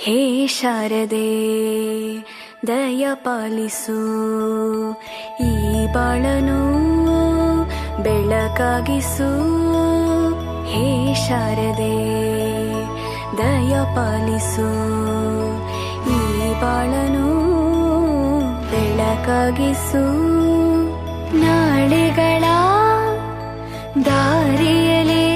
ಹೇ ಶಾರದೆ ದಯ ಪಾಲಿಸು, ಈ ಬಾಳನು ಬೆಳಕಾಗಿಸು. ಹೇ ಶಾರದೆ ದಯ ಪಾಲಿಸು, ಈ ಬಾಳನು ಬೆಳಕಾಗಿಸು. ನಾಳೆಗಳ ದಾರಿಯಲೇ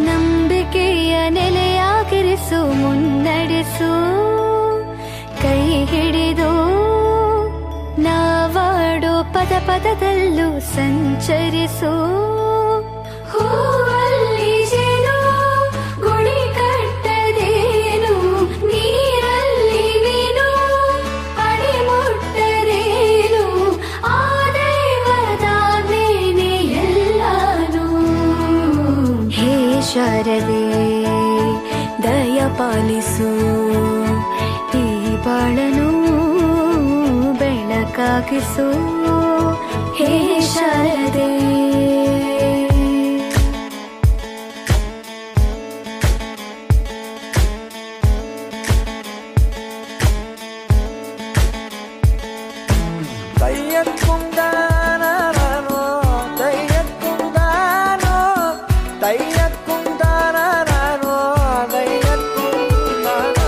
ನಂಬಿಕೆಯ ನೆಲೆಯಾಗಿರಿಸು, ಮುನ್ನಡೆಸು. ಕೈ ಹಿಡಿದು ನಾವಾಡೋ ಪದ ಪದದಲ್ಲೂ ಸಂಚರಿಸು. ಹೂವಲ್ಲಿ ಜೇನು ಗುಡಿ ಕಟ್ಟದೇನು, ನೀರಲ್ಲಿ ಮೀನು ಅಡಿ ಮುಟ್ಟರೇನು, ಆ ದೈವದ ಮೇನೆ ಎಲ್ಲಾನು. ಹೇ ಶಾರದೆ ದಯ ಪಾಲಿಸು, ಈ ಬಾಳನು ಬೆಳಕಾಗಿಸು. ಹೇ ಶಾರದೆ തയ്യക്കുണ്ടാനോ തയ്യക്കുണ്ടാനോ തയ്യക്കുണ്ടാനോ തയ്യക്കുണ്ടാനോ.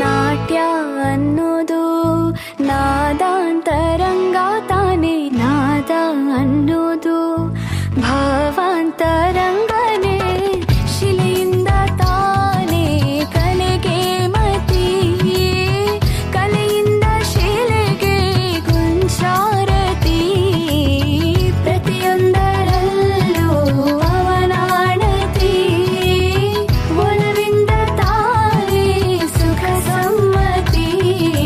ನಾಟ್ಯ ಅನ್ನೋದು ನಾದಾಂತರಂಗ ತಾನೇ, ನಾದ ಅನ್ನೋದು ಭಾವಾಂತರಂಗನೇ. ಶಿಲೆಯಿಂದ ತಾನೇ ಕಲೆಗೆ ಮತಿ, ಕಲೆಯಿಂದ ಶಿಲೆಗೆ ಗುಂಚಾರತಿ. ಪ್ರತಿಯೊಂದರಲ್ಲೂ ಅವನಾಣತಿ, ಒಲವಿಂದ ತಾನೇ ಸುಖ ಸಮ್ಮತಿ.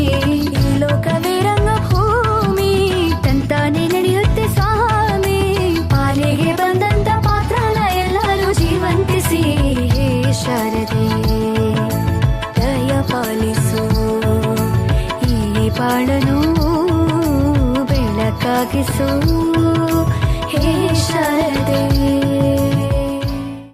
ಈ ಲೋಕವೇ ರಂಗಭೂಮಿ, ತಂತಾನೆ ನಡೆಯುತ್ತೆ ಸ್ವಾಮಿ. ಪಾಲಿಗೆ ಬಂದಂತ ಪಾತ್ರನ ಎಲ್ಲರೂ ಜೀವಂತಿಸಿ. ಹೇ ಶಾರದೆ ದಯ ಪಾಲಿಸು, ಈ ಬಾಳನು ಬೆಳಕಾಗಿಸು. ಹೇ ಶಾರದೆ